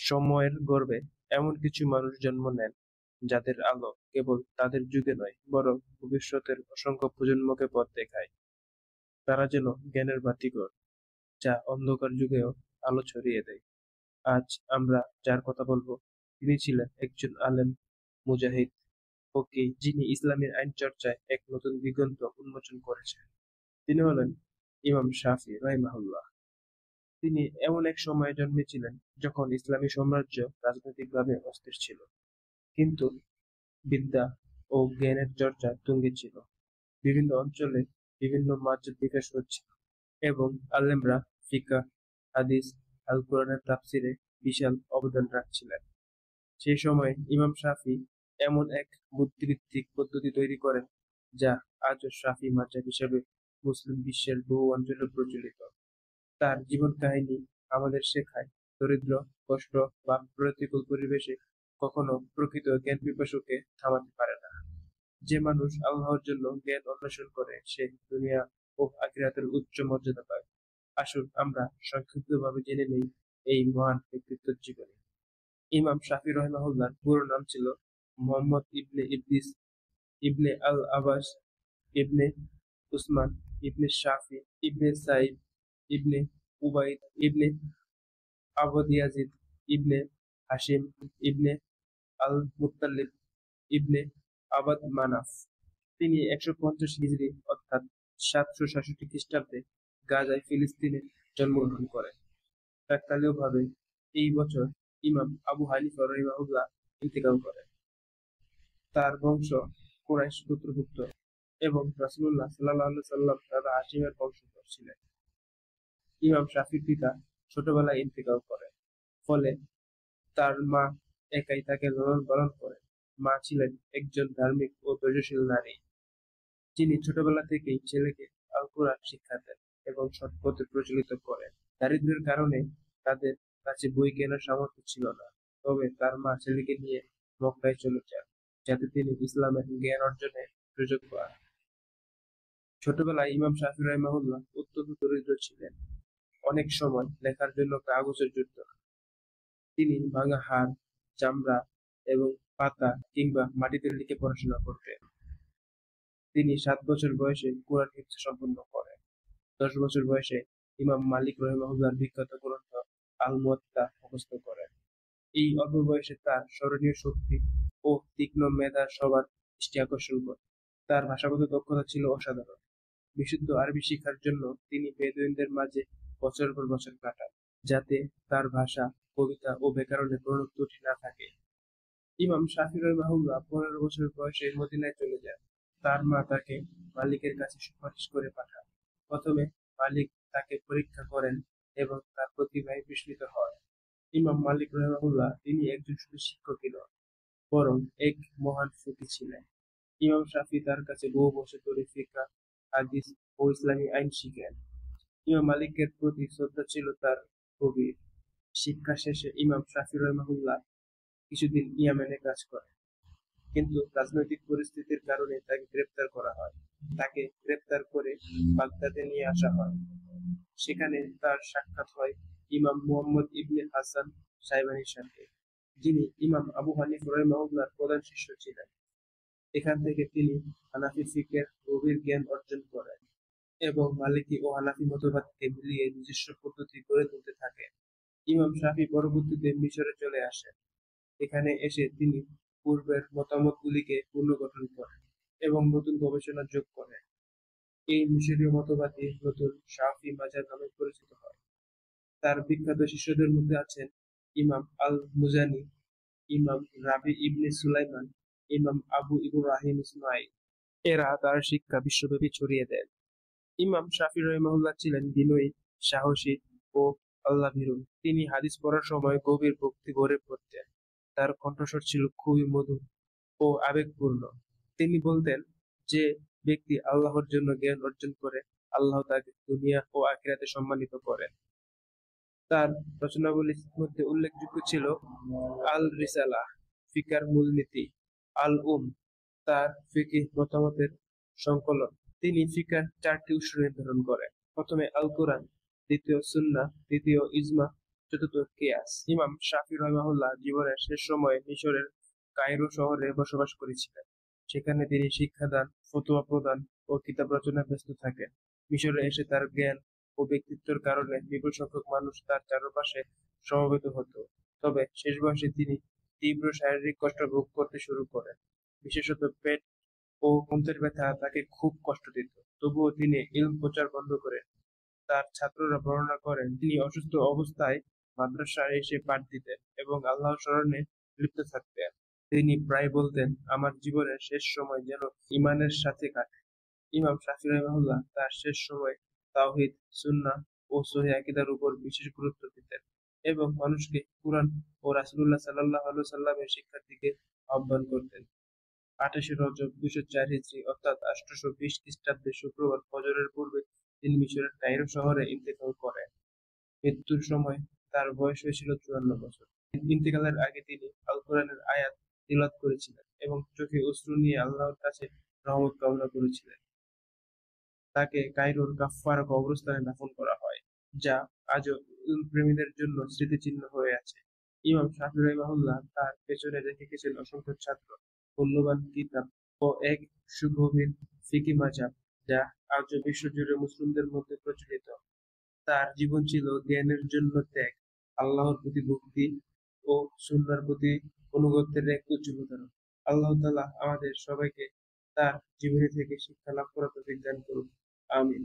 সময়ের গর্ভে এমন কিছু মানুষ জন্ম নেন যাদের আলো কেবল তাদের যুগে নয় বরং ভবিষ্যতের অসংখ্য প্রজন্মকে পথ দেখায়। তারা যেন জ্ঞানের বাতিঘর, যা অন্ধকার যুগেও আলো ছড়িয়ে দেয়। আজ আমরা যার কথা বলবো তিনি ছিলেন একজন আলেম, মুজাহিদ, ফকিহ যিনি ইসলামের আইন চর্চায় এক নতুন দিগন্ত উন্মোচন করেছেন। তিনি হলেন ইমাম শাফি রাহিমাহুল্লাহ। তিনি এমন এক সময়ে জন্মেছিলেন যখন ইসলামী সাম্রাজ্য রাজনৈতিকভাবে অস্থির ছিল, কিন্তু বিদ্যা ও জ্ঞানের চর্চা তুঙ্গে ছিল। বিভিন্ন অঞ্চলে বিভিন্ন মাযহাব বিকাশ হচ্ছিল এবং আলেমরা ফিকহ, হাদিস, আল কোরআনের তাফসিরে বিশাল অবদান রাখছিলেন। সেই সময়ে ইমাম শাফি এমন এক বুদ্ধিবৃত্তিক পদ্ধতি তৈরি করেন যা আজও শাফি মাযহাব হিসেবে মুসলিম বিশ্বের বহু অঞ্চলে প্রচলিত। তার জীবন কাহিনী আমাদের শেখায়, দরিদ্র, কষ্ট বা প্রতিকূল পরিবেশে কখনো প্রকৃত জ্ঞান পিপাসুকে থামাতে পারে না। যে মানুষ আল্লাহর জন্য জ্ঞান অন্বেষণ করে সে দুনিয়া ও আখিরাতের উচ্চ মর্যাদা পায়। আসুন আমরা সংক্ষিপ্তভাবে জেনে নেই এই মহান ব্যক্তিত্বের জীবনী। ইমাম শাফি রহিমাহুল্লাহর পুরো নাম ছিল মুহাম্মদ ইবনে ইদ্রিস ইবনে আল আবাস ইবনে উসমান ইবনে শাফি ইবনে সাইদ ইবনে উবাইদ ইবনে আবদ ইয়াজিদ ইবনে হাশিম ইবনে আল মুত্তালিব ইবনে আবাদ মানাফ। তিনি 150 হিজরি অর্থাৎ 766 খ্রিস্টাব্দে গাজায় ফিলিস্তিনে জন্মগ্রহণ করেন। কাকতালীয়ভাবে এই বছর ইমাম আবু হানিফা রাহিমাহুল্লাহ ইন্তেকাল করেন। তার বংশ কুরাইশ গোত্রভুক্ত এবং রাসূলুল্লাহ সাল্লাল্লাহু আলাইহি সাল্লাম দাদা হাশিমের বংশধর ছিলেন। ইমাম শাফির পিতা ছোটবেলায় ইন্তেকাল করেন, ফলে তার মা একাই তাকে লালন পালন করেন। মা ছিলেন একজন ধার্মিক ও ধৈর্যশীল নারী, যিনি ছোটবেলা থেকেই ছেলেকে আল কোরআন শিক্ষা দেন এবং সৎ পথে প্রচলিত করেন। দারিদ্র্যের কারণে তাদের কাছে বই কেনার সামর্থ্য ছিল না, তবে তার মা ছেলেকে নিয়ে মক্কায় চলে যান যাতে তিনি ইসলামের জ্ঞান অর্জনে সুযোগ পান। ছোটবেলায় ইমাম শাফি রাহিমাহুল্লাহ অত্যন্ত দরিদ্র ছিলেন। অনেক সময় লেখার জন্য কাগজের জুটত না। তিনি ভাঙা হাড়, চামড়া এবং পাতা কিংবা মাটিতে লিখে পড়াশোনা করতেন। তিনি 7 বছর বয়সে কুরআন হিফজ সম্পন্ন করেন। 10 বছর বয়সে ইমাম মালিক রহিমাহুল্লাহর বিখ্যাত গ্রন্থ আল মুওয়াত্তা মুখস্থ করেন। এই অল্প বয়সে তার স্মরণীয় শক্তি ও তীক্ষ্ণ মেধা সবার দৃষ্টি আকর্ষণ করে। তার ভাষাগত দক্ষতা ছিল অসাধারণ। বিশুদ্ধ আরবি শিক্ষার জন্য তিনি বেদুইনদের মাঝে বছরের পর বছর কাটান, যাতে তার ভাষা, কবিতা ও ব্যাকরণে কোনো ত্রুটি না থাকে। ইমাম শাফি রাহিমাহুল্লাহ 15 বছর বয়সে মদিনায় চলে যান। তার মা তাকে মালিকের কাছে সুপারিশ করে পাঠান। প্রথমে মালিক তাকে পরীক্ষা করেন এবং তার প্রতিভায় বিস্মিত হন। ইমাম মালিক রাহিমাহুল্লাহ তিনি একজন শুধু শিক্ষকই নন, বরং এক মহান ফকিহ ছিলেন। ইমাম শাফি তার কাছে বহু বছর ধরে ফিকহ, হাদিস ও ইসলামী আইন শিখেন। ইমাম মালিকের প্রতি শ্রদ্ধা ছিল তার গভীর। শিক্ষা শেষে ইমাম শাফি রহিমাহুল্লাহ কিছুদিন ইয়েমেনে কাজ করেন, কিন্তু রাজনৈতিক পরিস্থিতির কারণে তাকে গ্রেপ্তার করা হয়। তাকে গ্রেপ্তার করে বাগদাদে নিয়ে আসা হয়। সেখানে তার সাক্ষাৎ হয় ইমাম মুহাম্মদ ইবনে হাসান শাইবানির সাথে, যিনি ইমাম আবু হানিফা রাহিমাহুল্লাহর প্রধান শিষ্য ছিলেন। এখান থেকে তিনি হানাফি ফিকহের গভীর জ্ঞান অর্জন করেন এবং মালিকি ও হানাফি মতবাদকে মিলিয়ে নিজস্ব পদ্ধতি গড়ে তুলতে থাকেন। ইমাম শাফি পরবর্তীতে মিশরে চলে আসেন। এখানে এসে তিনি পূর্বের মতামতগুলিকে পুনর্গঠন করেন এবং নতুন গবেষণা যোগ করেন। এই মিশরীয় মতবাদই নতুন শাফি মাযহাব নামে পরিচিত হয়। তার বিখ্যাত শিষ্যদের মধ্যে আছেন ইমাম আল-মুজানি, ইমাম রাবি ইবনে সুলাইমান, ইমাম আবু ইব্রাহিম ইসমাইল। এরা তার শিক্ষা বিশ্বব্যাপী ছড়িয়ে দেন। ইমাম শাফি রাহিমাহুল্লাহ ছিলেন বিনয়ী, সাহসী ও আল্লাহভীরু। তিনি হাদিস পড়ার সময় গভীর ভক্তি ভরে পড়তেন। তার কণ্ঠস্বর ছিল খুবই মধুর ও আবেগপূর্ণ। তিনি বলতেন, যে ব্যক্তি আল্লাহর জন্য জ্ঞান অর্জন করে, আল্লাহ তাকে দুনিয়া ও আখিরাতে সম্মানিত করেন। তার রচনাবলীর মধ্যে উল্লেখযোগ্য ছিল আল রিসালাহ, ফিকার মূলনীতি, আল তার ফিকহ মতামতের সংকলন। তিনি ফিকহের 4টি উৎস নির্ধারণ করেন: প্রথমে আল কোরআন, দ্বিতীয় সুন্নাহ, তৃতীয় ইজমা চতুর্থ কিয়াস। ইমাম শাফি রহিমাহুল্লাহ জীবনের শেষ সময়ে মিশরের কায়রো শহরে বসবাস করেছিলেন। সেখানে তিনি শিক্ষাদান, ফতোয়া প্রদান ও কিতাব রচনায় ব্যস্ত থাকেন। মিশরে এসে তার জ্ঞান ও ব্যক্তিত্বের কারণে বিপুল সংখ্যক মানুষ তার চারপাশে সমবেত হতো। তবে শেষ বয়সে তিনি তীব্র শারীরিক কষ্ট ভোগ করতে শুরু করেন। বিশেষত পেট ও অন্ত্রের ব্যথা তাকে খুব কষ্ট দিত। তবুও তিনি ইলম প্রচার বন্ধ করেন। তার ছাত্ররা বর্ণনা করেন তিনি অসুস্থ অবস্থায় মাদ্রাসায় এসে পাঠ দিতেন এবং আল্লাহর স্মরণে লিপ্ত থাকতেন। তিনি প্রায় বলতেন, আমার জীবনের শেষ সময় যেন ঈমানের সাথে কাটে। ইমাম শাফি রাহিমাহুল্লাহ তার শেষ সময়ে তাওহীদ, সুন্নাহ ও সহিহ আকীদার উপর বিশেষ গুরুত্ব দিতেন এবং মানুষকে কুরআন ও রাসূলুল্লাহ সাল্লাল্লাহু আলাইহি ওয়াসাল্লামের শিক্ষার দিকে আহ্বান করতেন। ২৮শে রজব ২০৪ হিজরি অর্থাৎ ৮২০ খ্রিস্টাব্দে শুক্রবার ফজরের পূর্বে তিনি মিশরের কায়রো শহরে ইন্তেকাল করেন। মৃত্যুর সময় তার বয়স হয়েছিল ৫৪ বছর। ইন্তেকালের আগে তিনি আল কোরআনের আয়াত তিলাওয়াত করেছিলেন এবং চোখে অশ্রু নিয়ে আল্লাহর কাছে রহমত কামনা করেছিলেন। তাকে কায়রোর কাফফারা কবরস্থানে দাফন করা হয়, যা আজও প্রেমীদের জন্য স্মৃতিচিহ্ন হয়ে আছে। ইমাম শাফি রাহিমাহুল্লাহ তার পেছনে রেখে গেছেন অসংখ্য ছাত্র, মূল্যবান কিতাব ও এক সুগভীর ফিকি মাযহাব, যা আজও বিশ্বজুড়ে মুসলিমদের মধ্যে প্রচলিত। তার জীবন ছিল জ্ঞানের জন্য ত্যাগ, আল্লাহর প্রতি ভক্তি ও সুন্নাহর প্রতি আনুগত্যের এক উজ্জ্বল উদাহরণ। আল্লাহ তাআলা আমাদের সবাইকে তার জীবনী থেকে শিক্ষা লাভ করার তৌফিক দান করুন। আমিন।